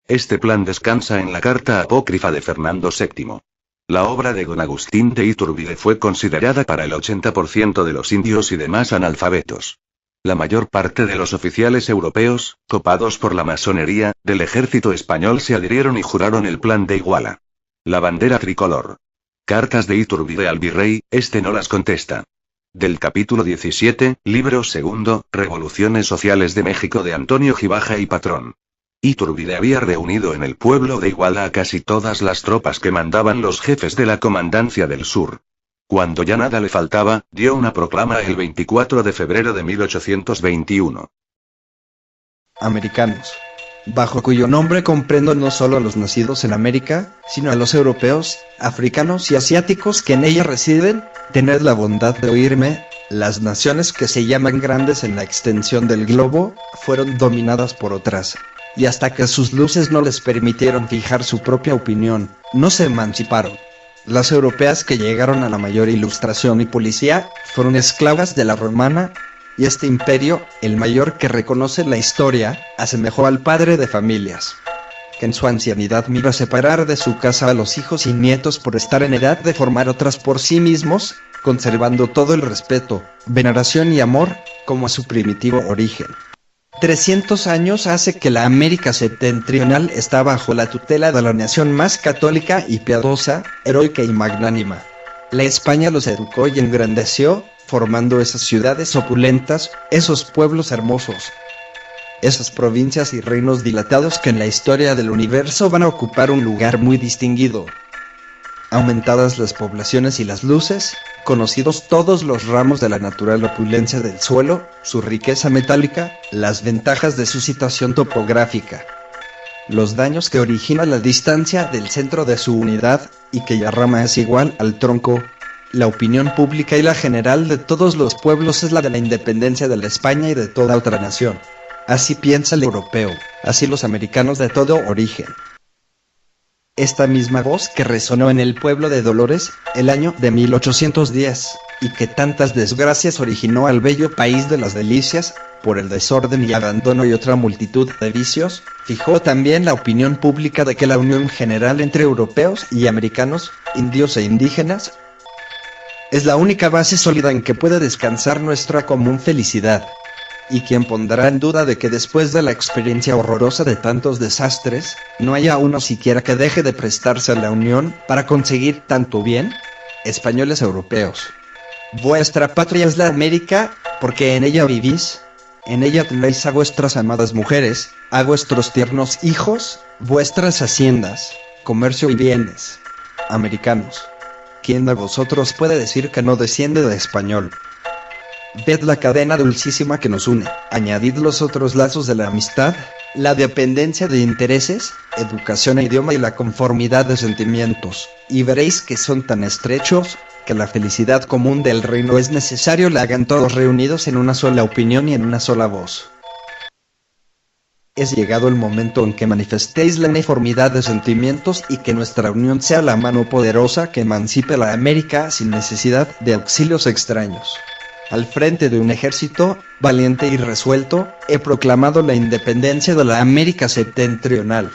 Este plan descansa en la carta apócrifa de Fernando VII. La obra de don Agustín de Iturbide fue considerada para el 80% de los indios y demás analfabetos. La mayor parte de los oficiales europeos, copados por la masonería, del ejército español se adhirieron y juraron el plan de Iguala. La bandera tricolor. Cartas de Iturbide al virrey, este no las contesta. Del capítulo 17, libro segundo, Revoluciones Sociales de México de Antonio Gibaja y Patrón. Iturbide había reunido en el pueblo de Iguala a casi todas las tropas que mandaban los jefes de la Comandancia del Sur. Cuando ya nada le faltaba, dio una proclama el 24 de febrero de 1821. Americanos. Bajo cuyo nombre comprendo no solo a los nacidos en América, sino a los europeos, africanos y asiáticos que en ella residen, tened la bondad de oírme. Las naciones que se llaman grandes en la extensión del globo, fueron dominadas por otras. Y hasta que sus luces no les permitieron fijar su propia opinión, no se emanciparon. Las europeas que llegaron a la mayor ilustración y policía, fueron esclavas de la romana, y este imperio, el mayor que reconoce la historia, asemejó al padre de familias, que en su ancianidad mira separar de su casa a los hijos y nietos por estar en edad de formar otras por sí mismos, conservando todo el respeto, veneración y amor, como a su primitivo origen. 300 años hace que la América septentrional está bajo la tutela de la nación más católica y piadosa, heroica y magnánima. La España los educó y engrandeció, formando esas ciudades opulentas, esos pueblos hermosos, esas provincias y reinos dilatados que en la historia del universo van a ocupar un lugar muy distinguido. Aumentadas las poblaciones y las luces, conocidos todos los ramos de la natural opulencia del suelo, su riqueza metálica, las ventajas de su situación topográfica, los daños que origina la distancia del centro de su unidad, y que la rama es igual al tronco. La opinión pública y la general de todos los pueblos es la de la independencia de la España y de toda otra nación. Así piensa el europeo, así los americanos de todo origen. Esta misma voz que resonó en el pueblo de Dolores, el año de 1810, y que tantas desgracias originó al bello país de las delicias, por el desorden y abandono y otra multitud de vicios, fijó también la opinión pública de que la unión general entre europeos y americanos, indios e indígenas, es la única base sólida en que puede descansar nuestra común felicidad. Y quien pondrá en duda de que después de la experiencia horrorosa de tantos desastres, no haya uno siquiera que deje de prestarse a la unión para conseguir tanto bien? Españoles europeos. Vuestra patria es la América, porque en ella vivís, en ella tenéis a vuestras amadas mujeres, a vuestros tiernos hijos, vuestras haciendas, comercio y bienes. Americanos. ¿Quién de vosotros puede decir que no desciende de español? Ved la cadena dulcísima que nos une, añadid los otros lazos de la amistad, la dependencia de intereses, educación e idioma y la conformidad de sentimientos, y veréis que son tan estrechos, que la felicidad común del reino es necesario la hagan todos reunidos en una sola opinión y en una sola voz. Es llegado el momento en que manifestéis la uniformidad de sentimientos y que nuestra unión sea la mano poderosa que emancipe a la América sin necesidad de auxilios extraños. Al frente de un ejército, valiente y resuelto, he proclamado la independencia de la América septentrional.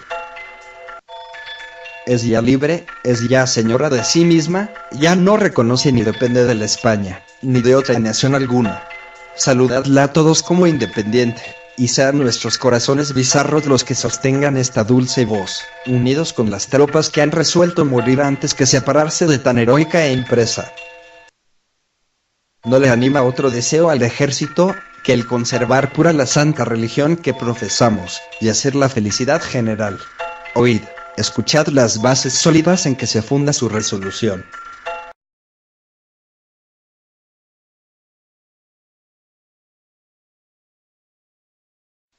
Es ya libre, es ya señora de sí misma, ya no reconoce ni depende de la España, ni de otra nación alguna. Saludadla a todos como independiente, y sean nuestros corazones bizarros los que sostengan esta dulce voz, unidos con las tropas que han resuelto morir antes que separarse de tan heroica empresa. ¿No le anima otro deseo al ejército, que el conservar pura la santa religión que profesamos, y hacer la felicidad general? Oíd, escuchad las bases sólidas en que se funda su resolución.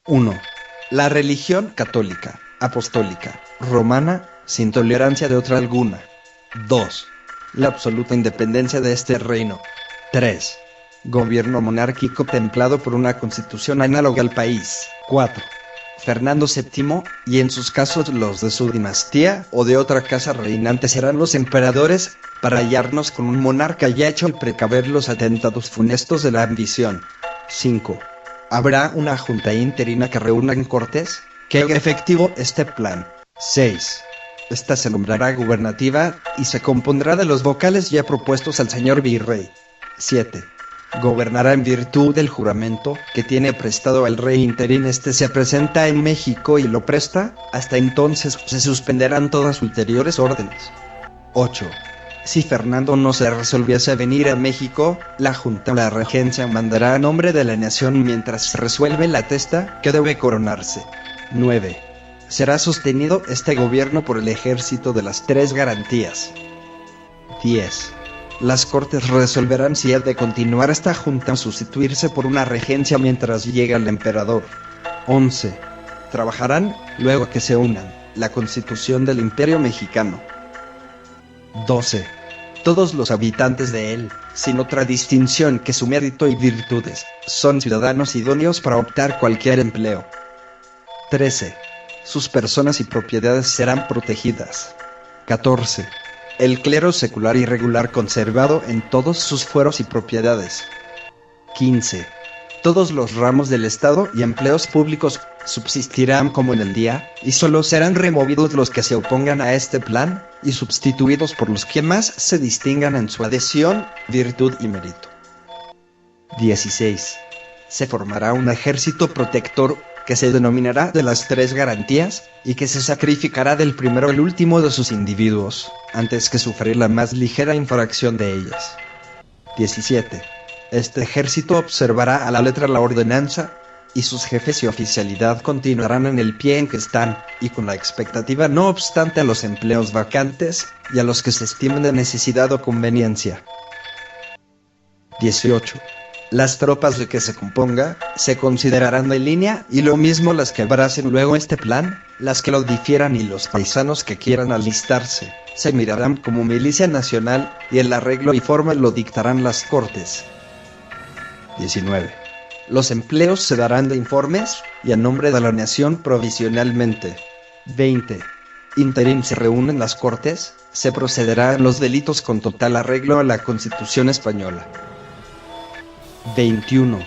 1. La religión católica, apostólica, romana, sin tolerancia de otra alguna. 2. La absoluta independencia de este reino. 3. Gobierno monárquico templado por una constitución análoga al país. 4. Fernando VII, y en sus casos los de su dinastía o de otra casa reinante serán los emperadores, para hallarnos con un monarca ya hecho al precaver los atentados funestos de la ambición. 5. Habrá una junta interina que reúna en Cortes, que haga efectivo este plan. 6. Esta se nombrará gubernativa y se compondrá de los vocales ya propuestos al señor virrey. 7. Gobernará en virtud del juramento que tiene prestado al rey interín. Este se presenta en México y lo presta. Hasta entonces se suspenderán todas ulteriores órdenes. 8. Si Fernando no se resolviese a venir a México, la Junta o la Regencia mandará a nombre de la nación mientras se resuelve la testa que debe coronarse. 9. Será sostenido este gobierno por el ejército de las tres garantías. 10. Las Cortes resolverán si ha de continuar esta junta o sustituirse por una regencia mientras llega el emperador. 11. Trabajarán, luego que se unan, la Constitución del Imperio Mexicano. 12. Todos los habitantes de él, sin otra distinción que su mérito y virtudes, son ciudadanos idóneos para optar cualquier empleo. 13. Sus personas y propiedades serán protegidas. 14. El clero secular y regular conservado en todos sus fueros y propiedades. 15. Todos los ramos del Estado y empleos públicos subsistirán como en el día, y solo serán removidos los que se opongan a este plan, y sustituidos por los que más se distingan en su adhesión, virtud y mérito. 16. Se formará un ejército protector que se denominará de las tres garantías, y que se sacrificará del primero al último de sus individuos, antes que sufrir la más ligera infracción de ellas. 17. Este ejército observará a la letra la ordenanza, y sus jefes y oficialidad continuarán en el pie en que están, y con la expectativa no obstante a los empleos vacantes, y a los que se estimen de necesidad o conveniencia. 18. Las tropas de que se componga, se considerarán de línea, y lo mismo las que abracen luego este plan, las que lo difieran y los paisanos que quieran alistarse, se mirarán como milicia nacional, y el arreglo y forma lo dictarán las Cortes. 19. Los empleos se darán de informes, y a nombre de la nación provisionalmente. 20. Interín se reúnen las Cortes, se procederá en los delitos con total arreglo a la Constitución española. 21.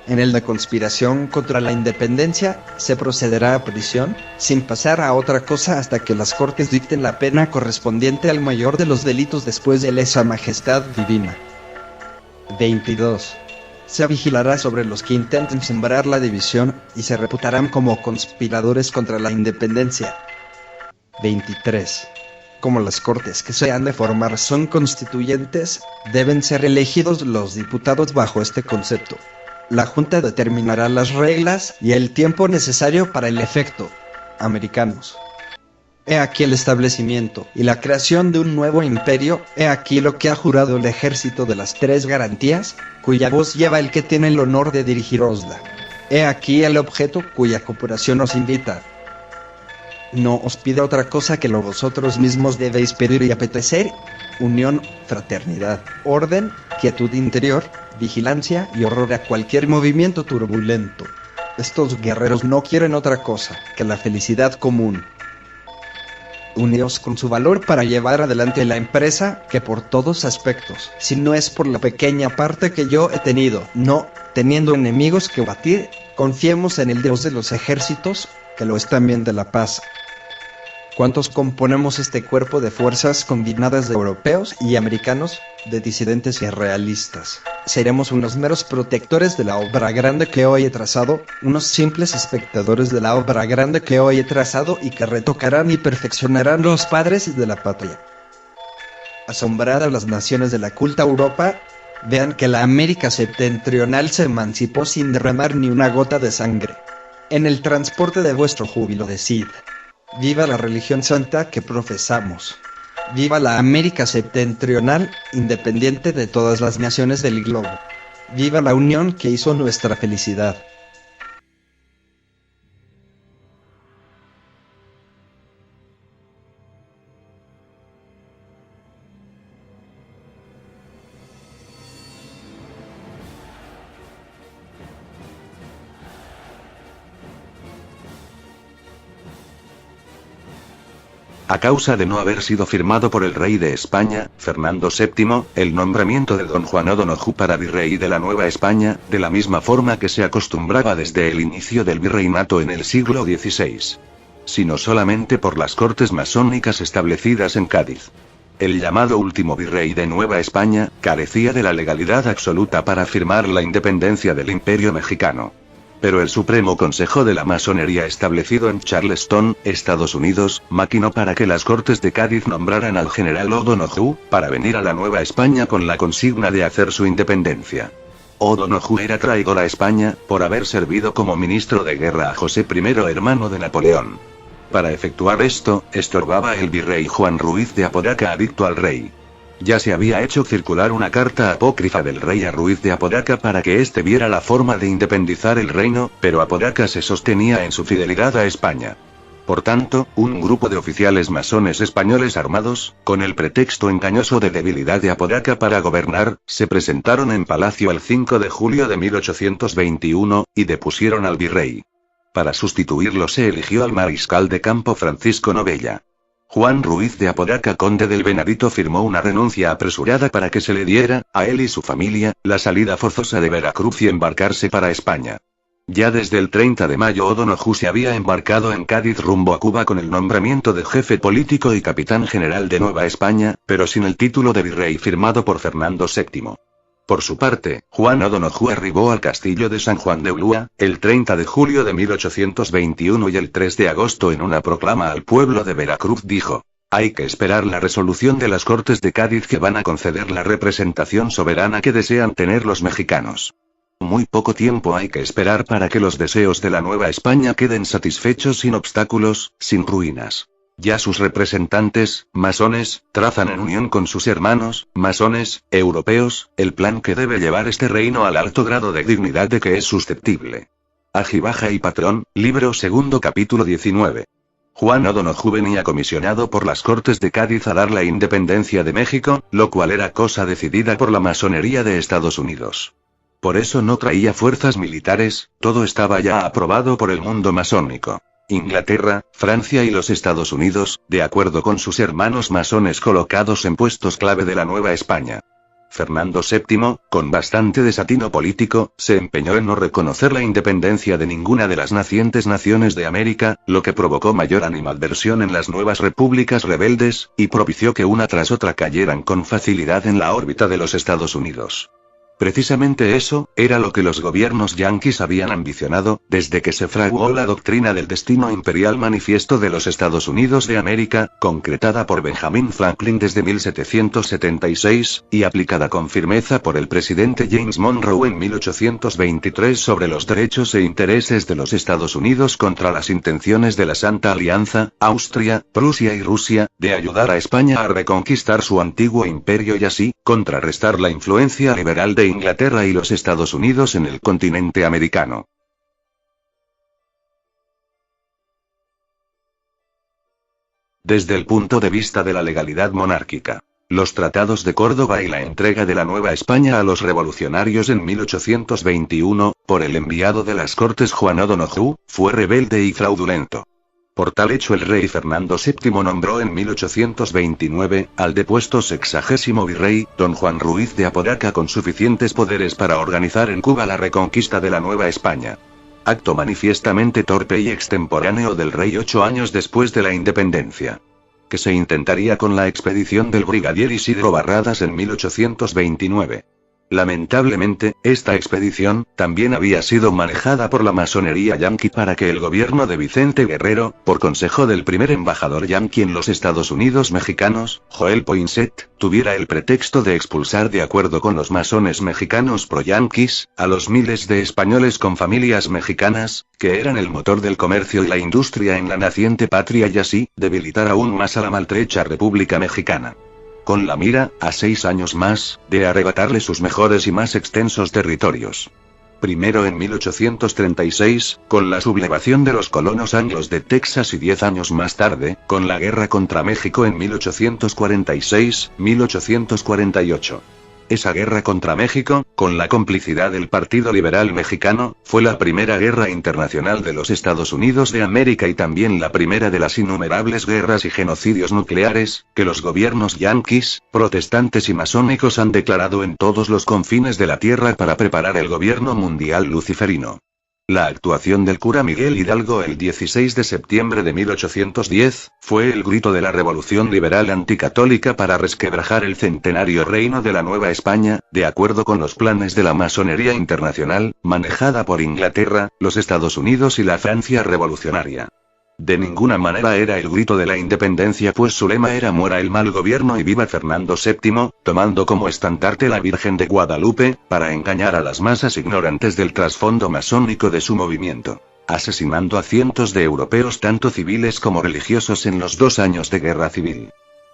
En el de conspiración contra la independencia, se procederá a prisión, sin pasar a otra cosa hasta que las Cortes dicten la pena correspondiente al mayor de los delitos después de lesa majestad divina. 22. Se vigilará sobre los que intenten sembrar la división, y se reputarán como conspiradores contra la independencia. 23. Como las Cortes que se han de formar son constituyentes, deben ser elegidos los diputados bajo este concepto. La Junta determinará las reglas y el tiempo necesario para el efecto. Americanos. He aquí el establecimiento y la creación de un nuevo imperio, he aquí lo que ha jurado el ejército de las tres garantías, cuya voz lleva el que tiene el honor de dirigirosla. He aquí el objeto cuya cooperación os invita. No os pide otra cosa que lo vosotros mismos debéis pedir y apetecer: unión, fraternidad, orden, quietud interior, vigilancia y horror a cualquier movimiento turbulento. Estos guerreros no quieren otra cosa que la felicidad común. Uníos con su valor para llevar adelante la empresa, que por todos aspectos, si no es por la pequeña parte que yo he tenido, no teniendo enemigos que batir, confiemos en el Dios de los ejércitos, que lo es también de la paz. ¿Cuántos componemos este cuerpo de fuerzas combinadas de europeos y americanos, de disidentes y realistas? Seremos unos meros protectores de la obra grande que hoy he trazado, unos simples espectadores de la obra grande que hoy he trazado y que retocarán y perfeccionarán los padres de la patria. Asombradas las naciones de la culta Europa, vean que la América septentrional se emancipó sin derramar ni una gota de sangre. En el transporte de vuestro júbilo decid: viva la religión santa que profesamos. Viva la América septentrional, independiente de todas las naciones del globo. Viva la unión que hizo nuestra felicidad. A causa de no haber sido firmado por el rey de España, Fernando VII, el nombramiento de don Juan O'Donoghue para virrey de la Nueva España, de la misma forma que se acostumbraba desde el inicio del virreinato en el siglo XVI. Sino solamente por las cortes masónicas establecidas en Cádiz. El llamado último virrey de Nueva España, carecía de la legalidad absoluta para firmar la independencia del Imperio mexicano. Pero el Supremo Consejo de la Masonería establecido en Charleston, Estados Unidos, maquinó para que las Cortes de Cádiz nombraran al general O'Donoghue, para venir a la Nueva España con la consigna de hacer su independencia. O'Donoghue era traidor a España, por haber servido como ministro de guerra a José I, hermano de Napoleón. Para efectuar esto, estorbaba el virrey Juan Ruiz de Apodaca adicto al rey. Ya se había hecho circular una carta apócrifa del rey a Ruiz de Apodaca para que éste viera la forma de independizar el reino, pero Apodaca se sostenía en su fidelidad a España. Por tanto, un grupo de oficiales masones españoles armados, con el pretexto engañoso de debilidad de Apodaca para gobernar, se presentaron en Palacio el 5 de julio de 1821, y depusieron al virrey. Para sustituirlo se eligió al mariscal de campo Francisco Novella. Juan Ruiz de Apodaca, conde del Venadito, firmó una renuncia apresurada para que se le diera, a él y su familia, la salida forzosa de Veracruz y embarcarse para España. Ya desde el 30 de mayo O'Donoghue se había embarcado en Cádiz rumbo a Cuba con el nombramiento de jefe político y capitán general de Nueva España, pero sin el título de virrey firmado por Fernando VII. Por su parte, Juan O'Donoghue arribó al castillo de San Juan de Ulúa, el 30 de julio de 1821 y el 3 de agosto en una proclama al pueblo de Veracruz dijo: «Hay que esperar la resolución de las Cortes de Cádiz que van a conceder la representación soberana que desean tener los mexicanos. Muy poco tiempo hay que esperar para que los deseos de la Nueva España queden satisfechos sin obstáculos, sin ruinas. Ya sus representantes, masones, trazan en unión con sus hermanos, masones, europeos, el plan que debe llevar este reino al alto grado de dignidad de que es susceptible». Ajibaja y Patrón, libro segundo, capítulo 19. Juan O'Donoghue venía comisionado por las Cortes de Cádiz a dar la independencia de México, lo cual era cosa decidida por la masonería de Estados Unidos. Por eso no traía fuerzas militares, todo estaba ya aprobado por el mundo masónico. Inglaterra, Francia y los Estados Unidos, de acuerdo con sus hermanos masones colocados en puestos clave de la Nueva España. Fernando VII, con bastante desatino político, se empeñó en no reconocer la independencia de ninguna de las nacientes naciones de América, lo que provocó mayor animadversión en las nuevas repúblicas rebeldes, y propició que una tras otra cayeran con facilidad en la órbita de los Estados Unidos. Precisamente eso, era lo que los gobiernos yanquis habían ambicionado, desde que se fraguó la doctrina del destino imperial manifiesto de los Estados Unidos de América, concretada por Benjamin Franklin desde 1776, y aplicada con firmeza por el presidente James Monroe en 1823 sobre los derechos e intereses de los Estados Unidos contra las intenciones de la Santa Alianza, Austria, Prusia y Rusia, de ayudar a España a reconquistar su antiguo imperio y así, contrarrestar la influencia liberal de Inglaterra y los Estados Unidos en el continente americano. Desde el punto de vista de la legalidad monárquica, los tratados de Córdoba y la entrega de la Nueva España a los revolucionarios en 1821, por el enviado de las Cortes Juan O'Donoghue, fue rebelde y fraudulento. Por tal hecho el rey Fernando VII nombró en 1829, al depuesto 60º virrey, don Juan Ruiz de Apodaca con suficientes poderes para organizar en Cuba la reconquista de la Nueva España. Acto manifiestamente torpe y extemporáneo del rey 8 años después de la independencia. Que se intentaría con la expedición del brigadier Isidro Barradas en 1829. Lamentablemente, esta expedición, también había sido manejada por la masonería yanqui para que el gobierno de Vicente Guerrero, por consejo del primer embajador yanqui en los Estados Unidos mexicanos, Joel Poinsett, tuviera el pretexto de expulsar de acuerdo con los masones mexicanos pro-yanquis, a los miles de españoles con familias mexicanas, que eran el motor del comercio y la industria en la naciente patria y así, debilitar aún más a la maltrecha República Mexicana. Con la mira, a 6 años más, de arrebatarle sus mejores y más extensos territorios. Primero en 1836, con la sublevación de los colonos anglos de Texas y 10 años más tarde, con la guerra contra México en 1846-1848. Esa guerra contra México, con la complicidad del Partido Liberal Mexicano, fue la primera guerra internacional de los Estados Unidos de América y también la primera de las innumerables guerras y genocidios nucleares, que los gobiernos yanquis, protestantes y masónicos han declarado en todos los confines de la tierra para preparar el gobierno mundial luciferino. La actuación del cura Miguel Hidalgo el 16 de septiembre de 1810, fue el grito de la revolución liberal anticatólica para resquebrajar el centenario reino de la Nueva España, de acuerdo con los planes de la masonería internacional, manejada por Inglaterra, los Estados Unidos y la Francia revolucionaria. De ninguna manera era el grito de la independencia, pues su lema era muera el mal gobierno y viva Fernando VII, tomando como estandarte la Virgen de Guadalupe, para engañar a las masas ignorantes del trasfondo masónico de su movimiento, asesinando a cientos de europeos tanto civiles como religiosos en los 2 años de guerra civil.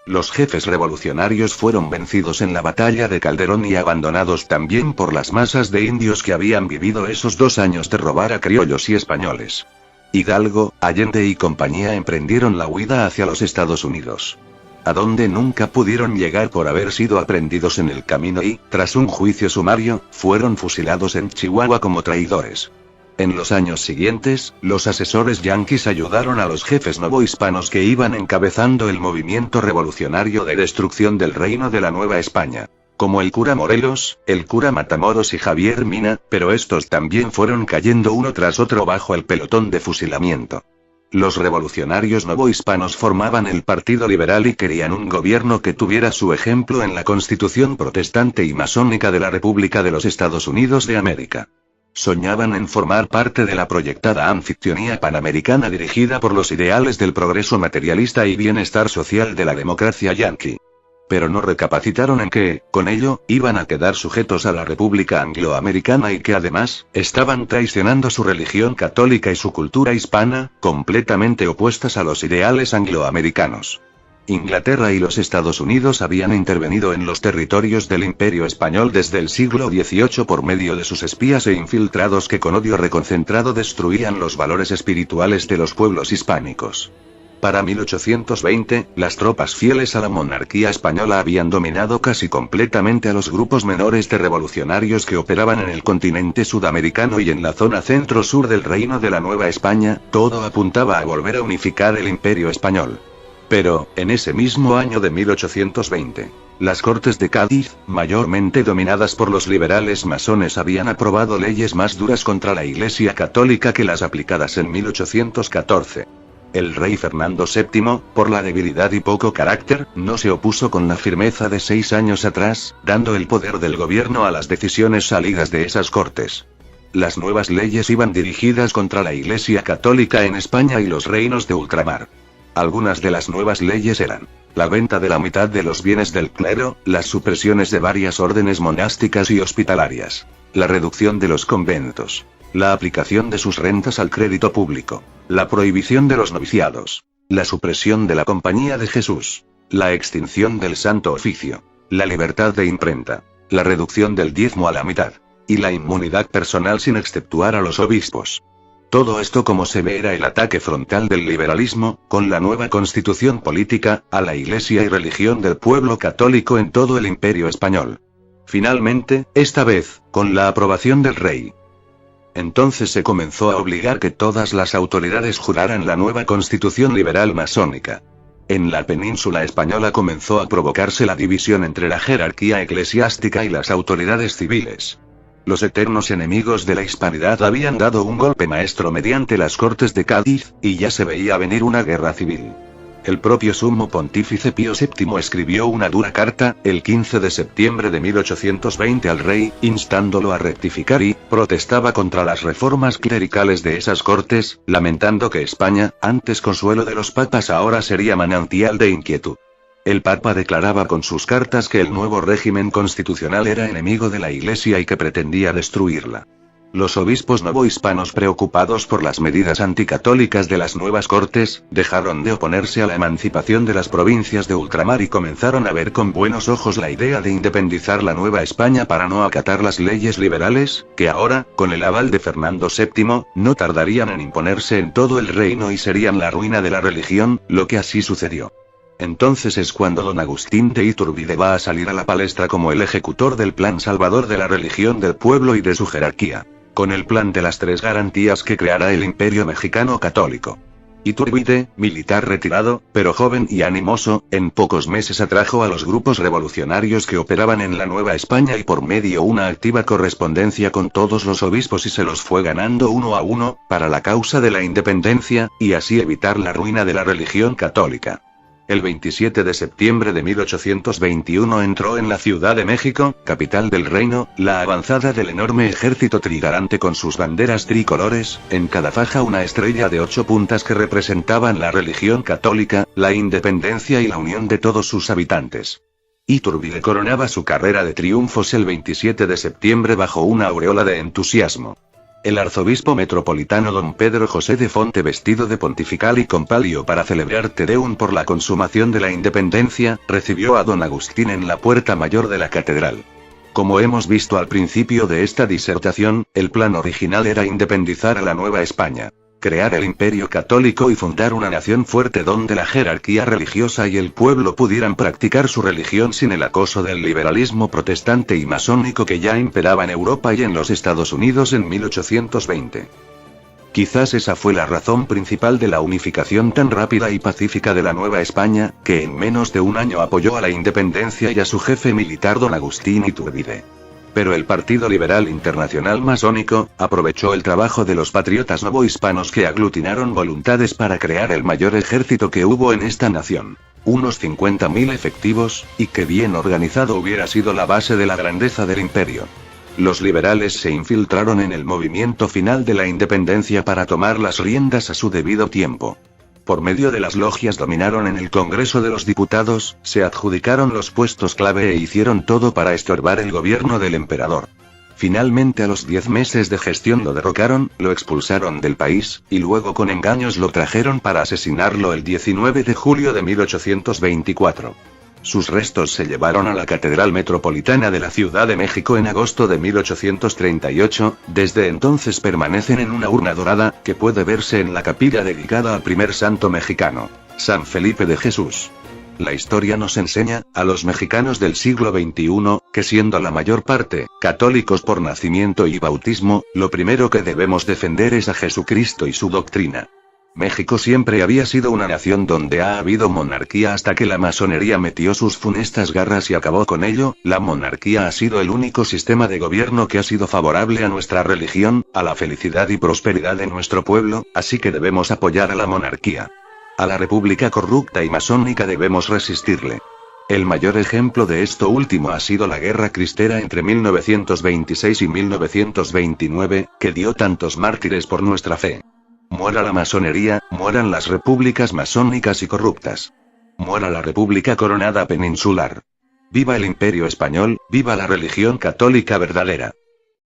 Los jefes revolucionarios fueron vencidos en la batalla de Calderón y abandonados también por las masas de indios que habían vivido esos 2 años de robar a criollos y españoles. Hidalgo, Allende y compañía emprendieron la huida hacia los Estados Unidos, a donde nunca pudieron llegar por haber sido aprehendidos en el camino y, tras un juicio sumario, fueron fusilados en Chihuahua como traidores. En los años siguientes, los asesores yanquis ayudaron a los jefes novohispanos que iban encabezando el movimiento revolucionario de destrucción del reino de la Nueva España, como el cura Morelos, el cura Matamoros y Javier Mina, pero estos también fueron cayendo uno tras otro bajo el pelotón de fusilamiento. Los revolucionarios novohispanos formaban el Partido Liberal y querían un gobierno que tuviera su ejemplo en la Constitución protestante y masónica de la República de los Estados Unidos de América. Soñaban en formar parte de la proyectada anfictionía panamericana dirigida por los ideales del progreso materialista y bienestar social de la democracia yanqui. Pero no recapacitaron en que, con ello, iban a quedar sujetos a la República Angloamericana y que además, estaban traicionando su religión católica y su cultura hispana, completamente opuestas a los ideales angloamericanos. Inglaterra y los Estados Unidos habían intervenido en los territorios del Imperio Español desde el siglo XVIII por medio de sus espías e infiltrados que con odio reconcentrado destruían los valores espirituales de los pueblos hispánicos. Para 1820, las tropas fieles a la monarquía española habían dominado casi completamente a los grupos menores de revolucionarios que operaban en el continente sudamericano y en la zona centro-sur del Reino de la Nueva España. Todo apuntaba a volver a unificar el Imperio Español. Pero, en ese mismo año de 1820, las Cortes de Cádiz, mayormente dominadas por los liberales masones, habían aprobado leyes más duras contra la Iglesia Católica que las aplicadas en 1814. El rey Fernando VII, por la debilidad y poco carácter, no se opuso con la firmeza de 6 años atrás, dando el poder del gobierno a las decisiones salidas de esas cortes. Las nuevas leyes iban dirigidas contra la Iglesia Católica en España y los reinos de ultramar. Algunas de las nuevas leyes eran: la venta de la mitad de los bienes del clero, las supresiones de varias órdenes monásticas y hospitalarias, la reducción de los conventos, la aplicación de sus rentas al crédito público, la prohibición de los noviciados, la supresión de la Compañía de Jesús, la extinción del Santo Oficio, la libertad de imprenta, la reducción del diezmo a la mitad, y la inmunidad personal sin exceptuar a los obispos. Todo esto, como se ve, era el ataque frontal del liberalismo, con la nueva constitución política, a la Iglesia y religión del pueblo católico en todo el Imperio Español. Finalmente, esta vez, con la aprobación del rey. Entonces se comenzó a obligar que todas las autoridades juraran la nueva constitución liberal masónica. En la península española comenzó a provocarse la división entre la jerarquía eclesiástica y las autoridades civiles. Los eternos enemigos de la hispanidad habían dado un golpe maestro mediante las Cortes de Cádiz, y ya se veía venir una guerra civil. El propio sumo pontífice Pío VII escribió una dura carta, el 15 de septiembre de 1820 al rey, instándolo a rectificar y protestaba contra las reformas clericales de esas cortes, lamentando que España, antes consuelo de los papas, ahora sería manantial de inquietud. El Papa declaraba con sus cartas que el nuevo régimen constitucional era enemigo de la Iglesia y que pretendía destruirla. Los obispos novohispanos, preocupados por las medidas anticatólicas de las nuevas cortes, dejaron de oponerse a la emancipación de las provincias de ultramar y comenzaron a ver con buenos ojos la idea de independizar la Nueva España para no acatar las leyes liberales, que ahora, con el aval de Fernando VII, no tardarían en imponerse en todo el reino y serían la ruina de la religión, lo que así sucedió. Entonces es cuando don Agustín de Iturbide va a salir a la palestra como el ejecutor del plan salvador de la religión del pueblo y de su jerarquía, con el plan de las 3 garantías que creará el Imperio Mexicano Católico. Iturbide, militar retirado, pero joven y animoso, en pocos meses atrajo a los grupos revolucionarios que operaban en la Nueva España y por medio una activa correspondencia con todos los obispos y se los fue ganando uno a uno, para la causa de la independencia, y así evitar la ruina de la religión católica. El 27 de septiembre de 1821 entró en la Ciudad de México, capital del reino, la avanzada del enorme ejército trigarante con sus banderas tricolores, en cada faja una estrella de 8 puntas que representaban la religión católica, la independencia y la unión de todos sus habitantes. Iturbide coronaba su carrera de triunfos el 27 de septiembre bajo una aureola de entusiasmo. El arzobispo metropolitano don Pedro José de Fonte, vestido de pontifical y con palio para celebrar Te Deum por la consumación de la independencia, recibió a don Agustín en la puerta mayor de la catedral. Como hemos visto al principio de esta disertación, el plan original era independizar a la Nueva España, crear el Imperio Católico y fundar una nación fuerte donde la jerarquía religiosa y el pueblo pudieran practicar su religión sin el acoso del liberalismo protestante y masónico que ya imperaba en Europa y en los Estados Unidos en 1820. Quizás esa fue la razón principal de la unificación tan rápida y pacífica de la Nueva España, que en menos de un año apoyó a la independencia y a su jefe militar don Agustín Iturbide. Pero el Partido Liberal Internacional Masónico aprovechó el trabajo de los patriotas novohispanos que aglutinaron voluntades para crear el mayor ejército que hubo en esta nación, unos 50.000 efectivos, y que bien organizado hubiera sido la base de la grandeza del imperio. Los liberales se infiltraron en el movimiento final de la independencia para tomar las riendas a su debido tiempo. Por medio de las logias dominaron en el Congreso de los Diputados, se adjudicaron los puestos clave e hicieron todo para estorbar el gobierno del emperador. Finalmente a los 10 meses de gestión lo derrocaron, lo expulsaron del país, y luego con engaños lo trajeron para asesinarlo el 19 de julio de 1824. Sus restos se llevaron a la Catedral Metropolitana de la Ciudad de México en agosto de 1838, desde entonces permanecen en una urna dorada, que puede verse en la capilla dedicada al primer santo mexicano, San Felipe de Jesús. La historia nos enseña, a los mexicanos del siglo XXI, que siendo la mayor parte católicos por nacimiento y bautismo, lo primero que debemos defender es a Jesucristo y su doctrina. México siempre había sido una nación donde ha habido monarquía hasta que la masonería metió sus funestas garras y acabó con ello. La monarquía ha sido el único sistema de gobierno que ha sido favorable a nuestra religión, a la felicidad y prosperidad de nuestro pueblo, así que debemos apoyar a la monarquía. A la república corrupta y masónica debemos resistirle. El mayor ejemplo de esto último ha sido la Guerra Cristera entre 1926 y 1929, que dio tantos mártires por nuestra fe. Muera la masonería, mueran las repúblicas masónicas y corruptas. Muera la república coronada peninsular. Viva el imperio español, viva la religión católica verdadera.